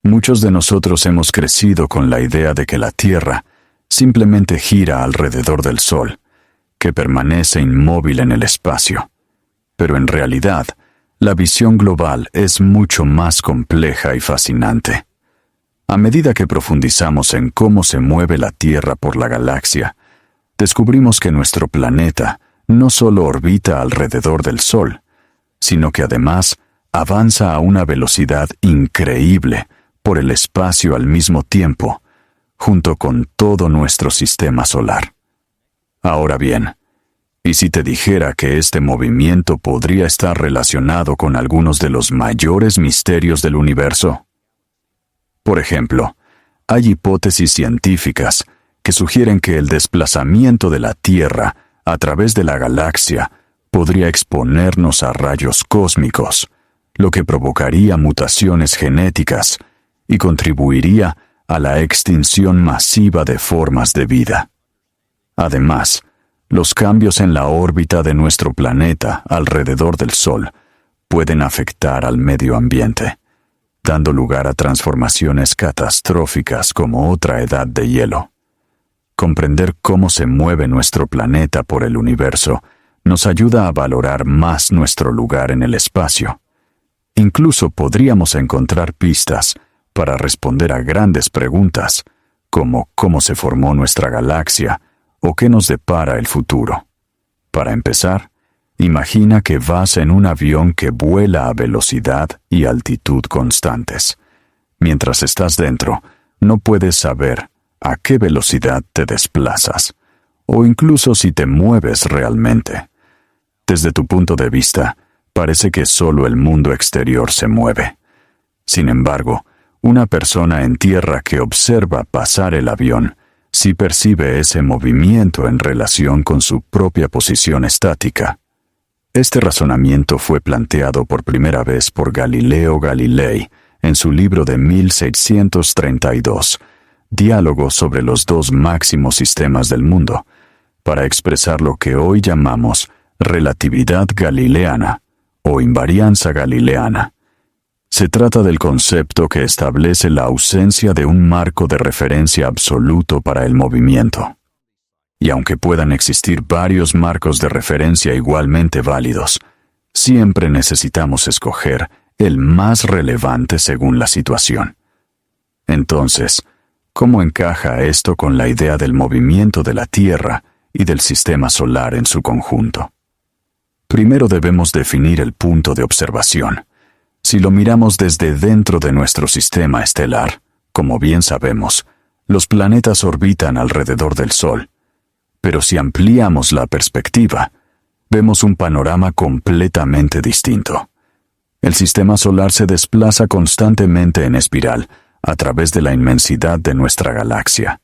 Muchos de nosotros hemos crecido con la idea de que la Tierra simplemente gira alrededor del Sol, que permanece inmóvil en el espacio. Pero en realidad, la visión global es mucho más compleja y fascinante. A medida que profundizamos en cómo se mueve la Tierra por la galaxia, descubrimos que nuestro planeta no solo orbita alrededor del Sol, sino que además avanza a una velocidad increíble por el espacio al mismo tiempo, junto con todo nuestro sistema solar. Ahora bien, ¿y si te dijera que este movimiento podría estar relacionado con algunos de los mayores misterios del universo? Por ejemplo, hay hipótesis científicas que sugieren que el desplazamiento de la Tierra a través de la galaxia podría exponernos a rayos cósmicos, lo que provocaría mutaciones genéticas y contribuiría a la extinción masiva de formas de vida. Además, los cambios en la órbita de nuestro planeta alrededor del Sol pueden afectar al medio ambiente, dando lugar a transformaciones catastróficas como otra edad de hielo. Comprender cómo se mueve nuestro planeta por el universo nos ayuda a valorar más nuestro lugar en el espacio. Incluso podríamos encontrar pistas para responder a grandes preguntas, como cómo se formó nuestra galaxia o qué nos depara el futuro. Para empezar, imagina que vas en un avión que vuela a velocidad y altitud constantes. Mientras estás dentro, no puedes saber a qué velocidad te desplazas, o incluso si te mueves realmente. Desde tu punto de vista, parece que solo el mundo exterior se mueve. Sin embargo, una persona en tierra que observa pasar el avión sí percibe ese movimiento en relación con su propia posición estática. Este razonamiento fue planteado por primera vez por Galileo Galilei en su libro de 1632, Diálogo sobre los dos máximos sistemas del mundo, para expresar lo que hoy llamamos relatividad galileana o invarianza galileana. Se trata del concepto que establece la ausencia de un marco de referencia absoluto para el movimiento. Y aunque puedan existir varios marcos de referencia igualmente válidos, siempre necesitamos escoger el más relevante según la situación. Entonces, ¿cómo encaja esto con la idea del movimiento de la Tierra y del sistema solar en su conjunto? Primero debemos definir el punto de observación. Si lo miramos desde dentro de nuestro sistema estelar, como bien sabemos, los planetas orbitan alrededor del Sol. Pero si ampliamos la perspectiva, vemos un panorama completamente distinto. El sistema solar se desplaza constantemente en espiral a través de la inmensidad de nuestra galaxia.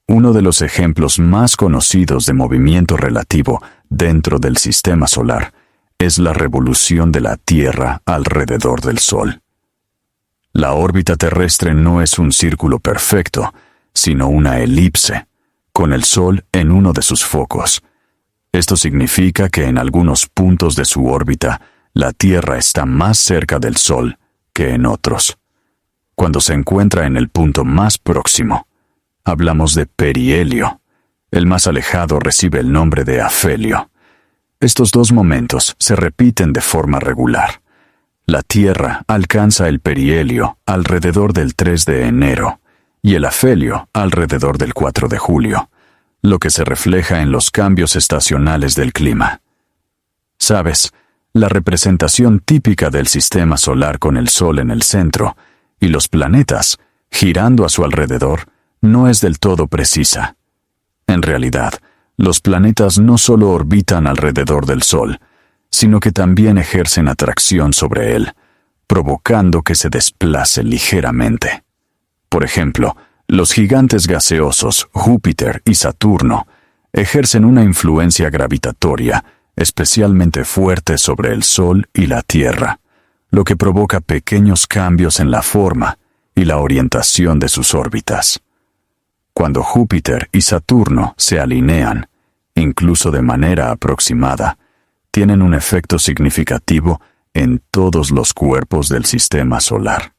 Uno de los ejemplos más conocidos de movimiento relativo dentro del sistema solar es la revolución de la Tierra alrededor del Sol. La órbita terrestre no es un círculo perfecto, sino una elipse, con el Sol en uno de sus focos. Esto significa que en algunos puntos de su órbita, la Tierra está más cerca del Sol que en otros. Cuando se encuentra en el punto más próximo, hablamos de perihelio. El más alejado recibe el nombre de afelio. Estos dos momentos se repiten de forma regular. La Tierra alcanza el perihelio alrededor del 3 de enero y el afelio alrededor del 4 de julio, lo que se refleja en los cambios estacionales del clima. ¿Sabes? La representación típica del sistema solar con el Sol en el centro y los planetas girando a su alrededor no es del todo precisa. En realidad, los planetas no solo orbitan alrededor del Sol, sino que también ejercen atracción sobre él, provocando que se desplace ligeramente. Por ejemplo, los gigantes gaseosos Júpiter y Saturno ejercen una influencia gravitatoria especialmente fuerte sobre el Sol y la Tierra, lo que provoca pequeños cambios en la forma y la orientación de sus órbitas. Cuando Júpiter y Saturno se alinean, incluso de manera aproximada, tienen un efecto significativo en todos los cuerpos del sistema solar.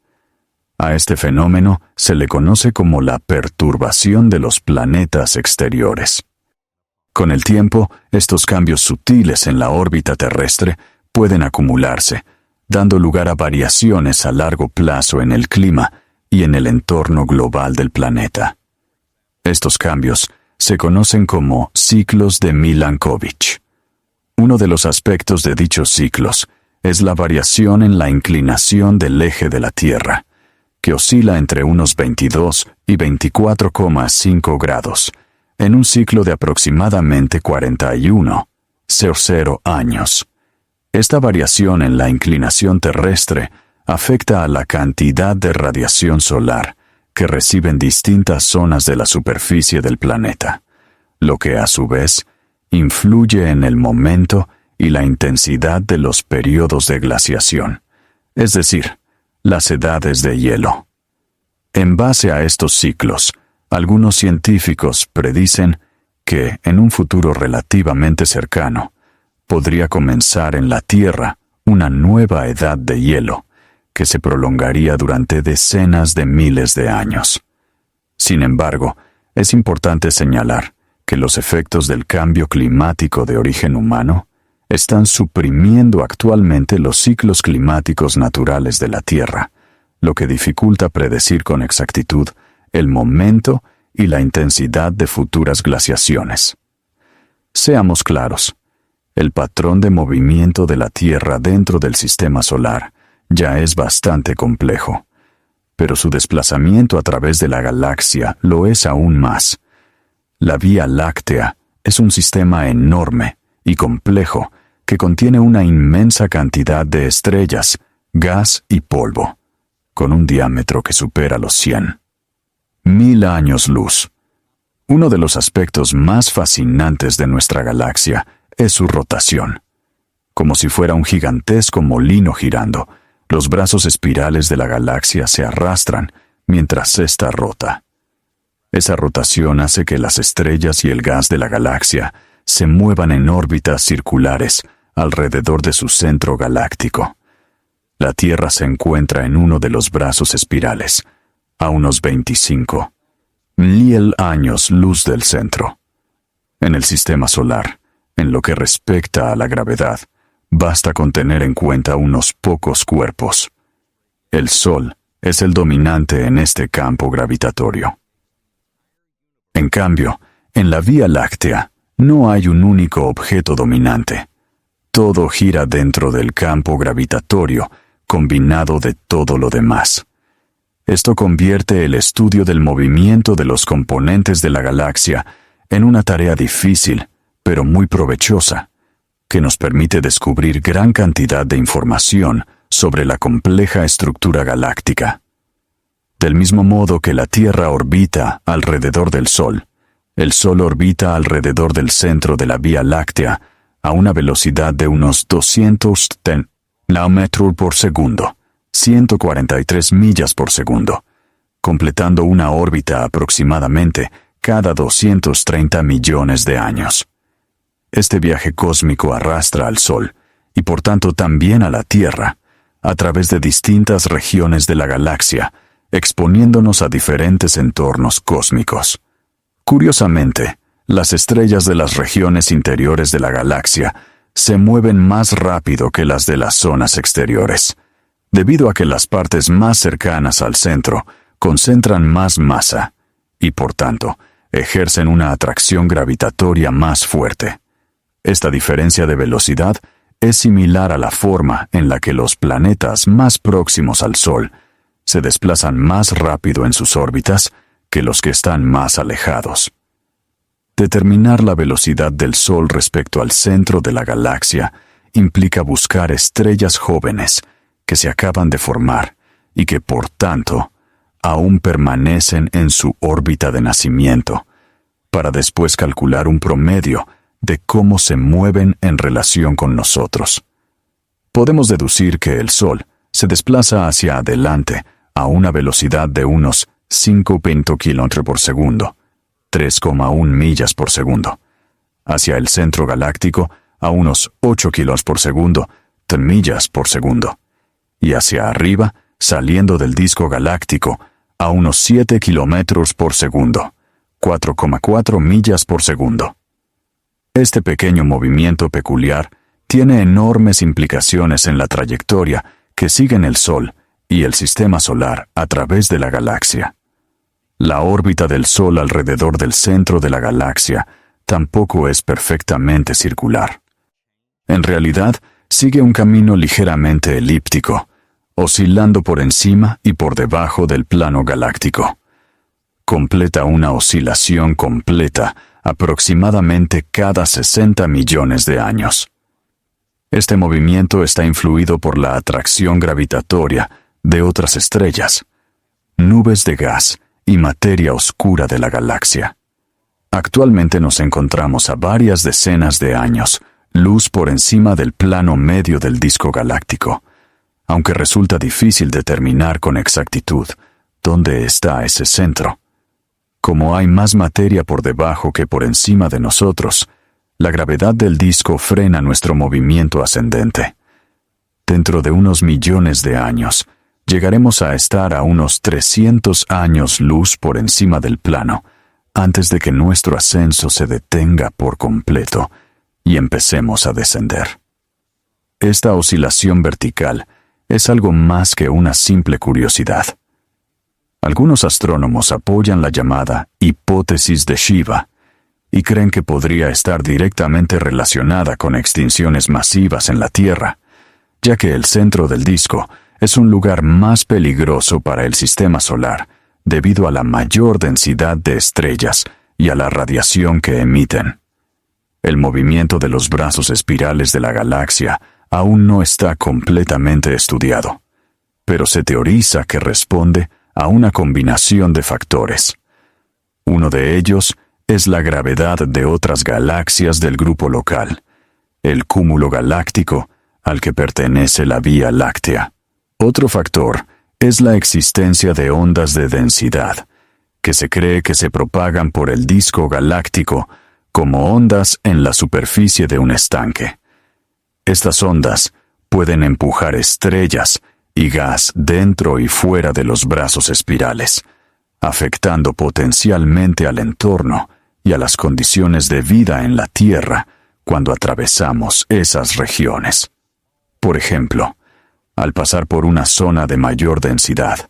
A este fenómeno se le conoce como la perturbación de los planetas exteriores. Con el tiempo, estos cambios sutiles en la órbita terrestre pueden acumularse, dando lugar a variaciones a largo plazo en el clima y en el entorno global del planeta. Estos cambios se conocen como ciclos de Milankovitch. Uno de los aspectos de dichos ciclos es la variación en la inclinación del eje de la Tierra, que oscila entre unos 22 y 24,5 grados, en un ciclo de aproximadamente 41,00 años. Esta variación en la inclinación terrestre afecta a la cantidad de radiación solar que reciben distintas zonas de la superficie del planeta, lo que a su vez influye en el momento y la intensidad de los periodos de glaciación, es decir, las edades de hielo. En base a estos ciclos, algunos científicos predicen que, en un futuro relativamente cercano, podría comenzar en la Tierra una nueva edad de hielo, que se prolongaría durante decenas de miles de años. Sin embargo, es importante señalar que los efectos del cambio climático de origen humano están suprimiendo actualmente los ciclos climáticos naturales de la Tierra, lo que dificulta predecir con exactitud el momento y la intensidad de futuras glaciaciones. Seamos claros, el patrón de movimiento de la Tierra dentro del sistema solar ya es bastante complejo, pero su desplazamiento a través de la galaxia lo es aún más. La Vía Láctea es un sistema enorme y complejo que contiene una inmensa cantidad de estrellas, gas y polvo, con un diámetro que supera los 100.000 años luz. Uno de los aspectos más fascinantes de nuestra galaxia es su rotación. Como si fuera un gigantesco molino girando, los brazos espirales de la galaxia se arrastran mientras ésta rota. Esa rotación hace que las estrellas y el gas de la galaxia se muevan en órbitas circulares alrededor de su centro galáctico. La Tierra se encuentra en uno de los brazos espirales, a unos 25.000 años luz del centro. En el sistema solar, en lo que respecta a la gravedad, basta con tener en cuenta unos pocos cuerpos. El Sol es el dominante en este campo gravitatorio. En cambio, en la Vía Láctea no hay un único objeto dominante. Todo gira dentro del campo gravitatorio, combinado de todo lo demás. Esto convierte el estudio del movimiento de los componentes de la galaxia en una tarea difícil, pero muy provechosa, que nos permite descubrir gran cantidad de información sobre la compleja estructura galáctica. Del mismo modo que la Tierra orbita alrededor del Sol, el Sol orbita alrededor del centro de la Vía Láctea a una velocidad de unos 210 km por segundo, 143 millas por segundo, completando una órbita aproximadamente cada 230 millones de años. Este viaje cósmico arrastra al Sol, y por tanto también a la Tierra, a través de distintas regiones de la galaxia, exponiéndonos a diferentes entornos cósmicos. Curiosamente, las estrellas de las regiones interiores de la galaxia se mueven más rápido que las de las zonas exteriores, debido a que las partes más cercanas al centro concentran más masa y, por tanto, ejercen una atracción gravitatoria más fuerte. Esta diferencia de velocidad es similar a la forma en la que los planetas más próximos al Sol se desplazan más rápido en sus órbitas que los que están más alejados. Determinar la velocidad del Sol respecto al centro de la galaxia implica buscar estrellas jóvenes que se acaban de formar y que, por tanto, aún permanecen en su órbita de nacimiento, para después calcular un promedio de cómo se mueven en relación con nosotros. Podemos deducir que el Sol se desplaza hacia adelante a una velocidad de unos 5,20 km por segundo, 3,1 millas por segundo, hacia el centro galáctico a unos 8 km por segundo, 3 millas por segundo, y hacia arriba saliendo del disco galáctico a unos 7 kilómetros por segundo, 4,4 millas por segundo. Este pequeño movimiento peculiar tiene enormes implicaciones en la trayectoria que siguen el Sol y el sistema solar a través de la galaxia. La órbita del Sol alrededor del centro de la galaxia tampoco es perfectamente circular. En realidad, sigue un camino ligeramente elíptico, oscilando por encima y por debajo del plano galáctico. Completa una oscilación completa aproximadamente cada 60 millones de años. Este movimiento está influido por la atracción gravitatoria de otras estrellas, nubes de gas y materia oscura de la galaxia. Actualmente nos encontramos a varias decenas de años, luz por encima del plano medio del disco galáctico, aunque resulta difícil determinar con exactitud dónde está ese centro. Como hay más materia por debajo que por encima de nosotros, la gravedad del disco frena nuestro movimiento ascendente. Dentro de unos millones de años, llegaremos a estar a unos 300 años luz por encima del plano, antes de que nuestro ascenso se detenga por completo y empecemos a descender. Esta oscilación vertical es algo más que una simple curiosidad. Algunos astrónomos apoyan la llamada hipótesis de Shiva y creen que podría estar directamente relacionada con extinciones masivas en la Tierra, ya que el centro del disco es un lugar más peligroso para el sistema solar debido a la mayor densidad de estrellas y a la radiación que emiten. El movimiento de los brazos espirales de la galaxia aún no está completamente estudiado, pero se teoriza que responde a una combinación de factores. Uno de ellos es la gravedad de otras galaxias del grupo local, el cúmulo galáctico al que pertenece la Vía Láctea. Otro factor es la existencia de ondas de densidad, que se cree que se propagan por el disco galáctico como ondas en la superficie de un estanque. Estas ondas pueden empujar estrellas y gas dentro y fuera de los brazos espirales, afectando potencialmente al entorno y a las condiciones de vida en la Tierra cuando atravesamos esas regiones. Por ejemplo, al pasar por una zona de mayor densidad,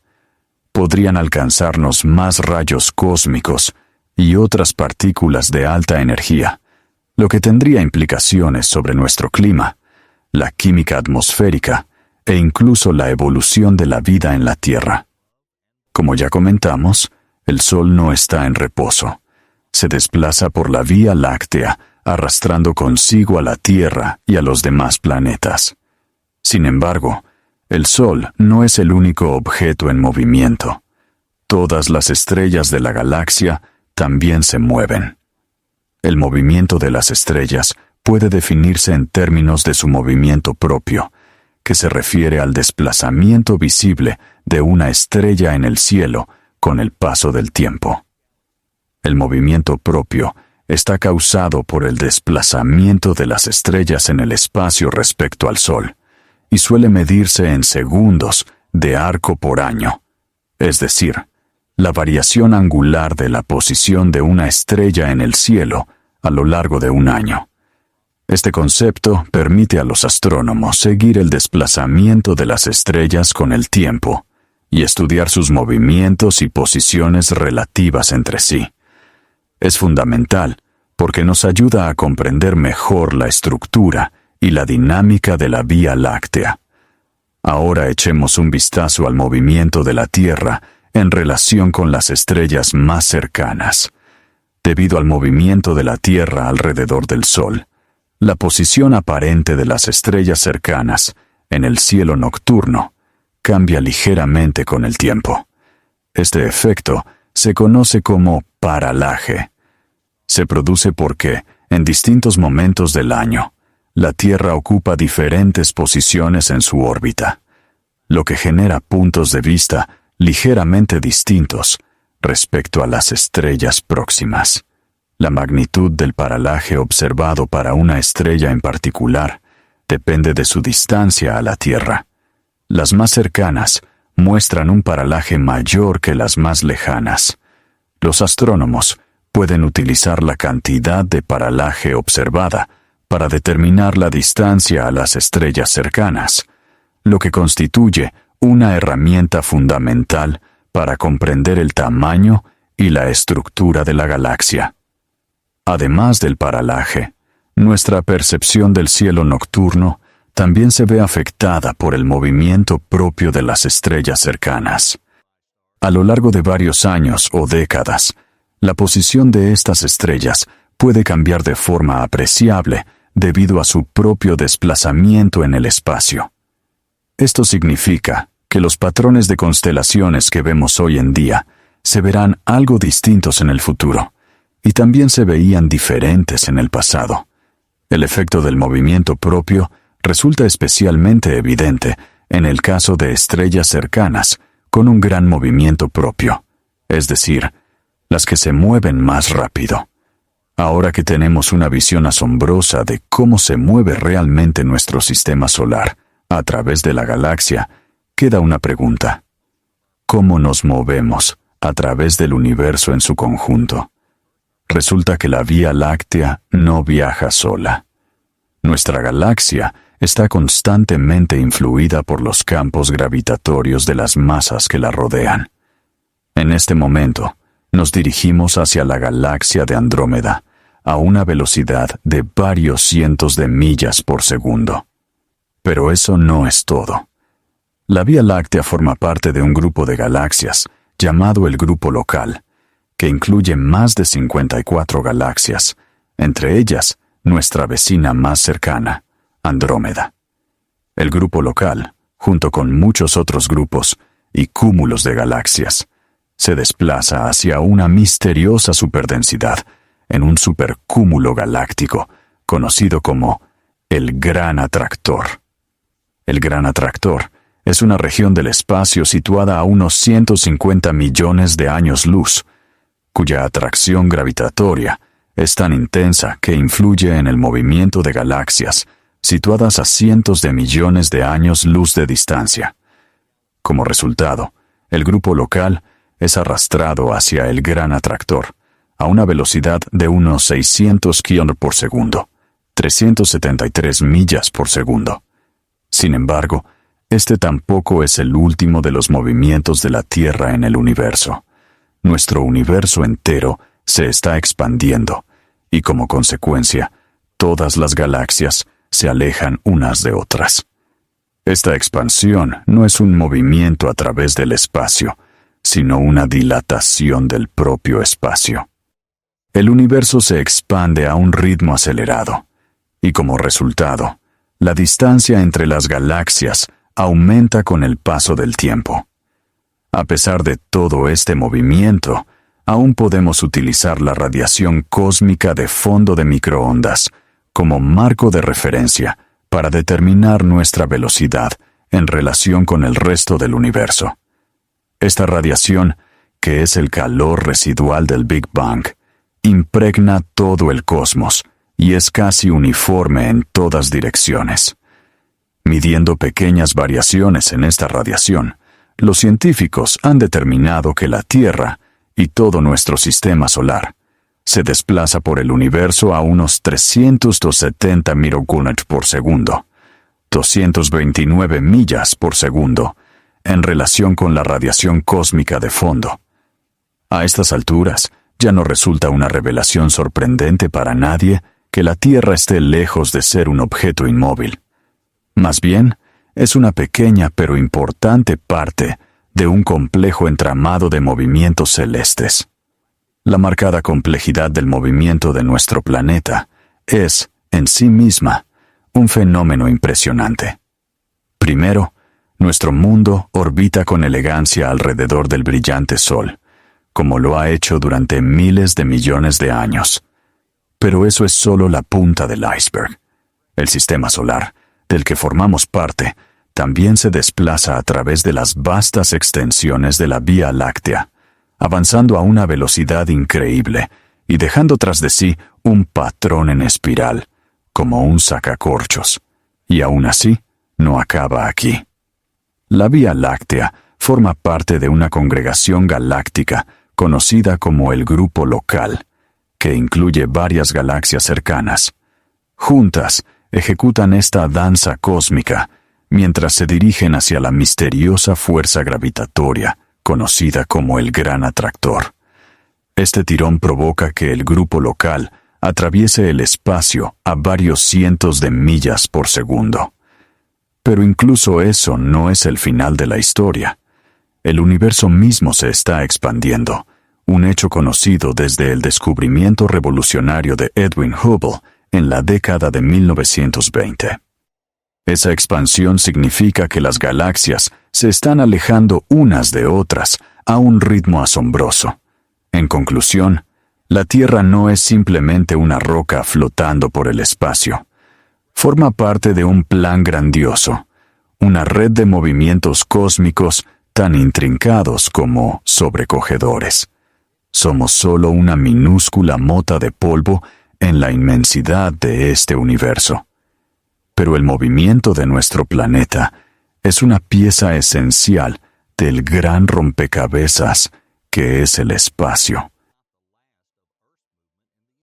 podrían alcanzarnos más rayos cósmicos y otras partículas de alta energía, lo que tendría implicaciones sobre nuestro clima, la química atmosférica e incluso la evolución de la vida en la Tierra. Como ya comentamos, el Sol no está en reposo. Se desplaza por la Vía Láctea, arrastrando consigo a la Tierra y a los demás planetas. Sin embargo, el Sol no es el único objeto en movimiento. Todas las estrellas de la galaxia también se mueven. El movimiento de las estrellas puede definirse en términos de su movimiento propio, que se refiere al desplazamiento visible de una estrella en el cielo con el paso del tiempo. El movimiento propio está causado por el desplazamiento de las estrellas en el espacio respecto al Sol, y suele medirse en segundos de arco por año, es decir, la variación angular de la posición de una estrella en el cielo a lo largo de un año. Este concepto permite a los astrónomos seguir el desplazamiento de las estrellas con el tiempo y estudiar sus movimientos y posiciones relativas entre sí. Es fundamental porque nos ayuda a comprender mejor la estructura y la dinámica de la Vía Láctea. Ahora echemos un vistazo al movimiento de la Tierra en relación con las estrellas más cercanas. Debido al movimiento de la Tierra alrededor del Sol, la posición aparente de las estrellas cercanas en el cielo nocturno cambia ligeramente con el tiempo. Este efecto se conoce como paralaje. Se produce porque, en distintos momentos del año, la Tierra ocupa diferentes posiciones en su órbita, lo que genera puntos de vista ligeramente distintos respecto a las estrellas próximas. La magnitud del paralaje observado para una estrella en particular depende de su distancia a la Tierra. Las más cercanas muestran un paralaje mayor que las más lejanas. Los astrónomos pueden utilizar la cantidad de paralaje observada para determinar la distancia a las estrellas cercanas, lo que constituye una herramienta fundamental para comprender el tamaño y la estructura de la galaxia. Además del paralaje, nuestra percepción del cielo nocturno también se ve afectada por el movimiento propio de las estrellas cercanas. A lo largo de varios años o décadas, la posición de estas estrellas puede cambiar de forma apreciable debido a su propio desplazamiento en el espacio. Esto significa que los patrones de constelaciones que vemos hoy en día se verán algo distintos en el futuro, y también se veían diferentes en el pasado. El efecto del movimiento propio resulta especialmente evidente en el caso de estrellas cercanas con un gran movimiento propio, es decir, las que se mueven más rápido. Ahora que tenemos una visión asombrosa de cómo se mueve realmente nuestro sistema solar a través de la galaxia, queda una pregunta: ¿cómo nos movemos a través del universo en su conjunto? Resulta que la Vía Láctea no viaja sola. Nuestra galaxia está constantemente influida por los campos gravitatorios de las masas que la rodean. En este momento, nos dirigimos hacia la galaxia de Andrómeda a una velocidad de varios cientos de millas por segundo. Pero eso no es todo. La Vía Láctea forma parte de un grupo de galaxias llamado el Grupo Local, que incluye más de 54 galaxias, entre ellas nuestra vecina más cercana, Andrómeda. El Grupo Local, junto con muchos otros grupos y cúmulos de galaxias, se desplaza hacia una misteriosa superdensidad en un supercúmulo galáctico conocido como el Gran Atractor. El Gran Atractor es una región del espacio situada a unos 150 millones de años luz, cuya atracción gravitatoria es tan intensa que influye en el movimiento de galaxias situadas a cientos de millones de años luz de distancia. Como resultado, el grupo local es arrastrado hacia el Gran Atractor a una velocidad de unos 600 km por segundo, 373 millas por segundo. Sin embargo, este tampoco es el último de los movimientos de la Tierra en el universo. Nuestro universo entero se está expandiendo, y como consecuencia, todas las galaxias se alejan unas de otras. Esta expansión no es un movimiento a través del espacio, sino una dilatación del propio espacio. El universo se expande a un ritmo acelerado, y como resultado, la distancia entre las galaxias aumenta con el paso del tiempo. A pesar de todo este movimiento, aún podemos utilizar la radiación cósmica de fondo de microondas como marco de referencia para determinar nuestra velocidad en relación con el resto del universo. Esta radiación, que es el calor residual del Big Bang, impregna todo el cosmos y es casi uniforme en todas direcciones. Midiendo pequeñas variaciones en esta radiación, los científicos han determinado que la Tierra y todo nuestro sistema solar se desplaza por el universo a unos 370 mirogunet por segundo, 229 millas por segundo, en relación con la radiación cósmica de fondo. A estas alturas, ya no resulta una revelación sorprendente para nadie que la Tierra esté lejos de ser un objeto inmóvil. Más bien, es una pequeña pero importante parte de un complejo entramado de movimientos celestes. La marcada complejidad del movimiento de nuestro planeta es, en sí misma, un fenómeno impresionante. Primero, nuestro mundo orbita con elegancia alrededor del brillante Sol, como lo ha hecho durante miles de millones de años. Pero eso es solo la punta del iceberg. El sistema solar, del que formamos parte, también se desplaza a través de las vastas extensiones de la Vía Láctea, avanzando a una velocidad increíble y dejando tras de sí un patrón en espiral, como un sacacorchos. Y aún así, no acaba aquí. La Vía Láctea forma parte de una congregación galáctica conocida como el Grupo Local, que incluye varias galaxias cercanas. Juntas, ejecutan esta danza cósmica mientras se dirigen hacia la misteriosa fuerza gravitatoria, conocida como el Gran Atractor. Este tirón provoca que el grupo local atraviese el espacio a varios cientos de millas por segundo. Pero incluso eso no es el final de la historia. El universo mismo se está expandiendo, un hecho conocido desde el descubrimiento revolucionario de Edwin Hubble en la década de 1920. Esa expansión significa que las galaxias se están alejando unas de otras a un ritmo asombroso. En conclusión, la Tierra no es simplemente una roca flotando por el espacio. Forma parte de un plan grandioso, una red de movimientos cósmicos tan intrincados como sobrecogedores. Somos solo una minúscula mota de polvo en la inmensidad de este universo. Pero el movimiento de nuestro planeta es una pieza esencial del gran rompecabezas que es el espacio.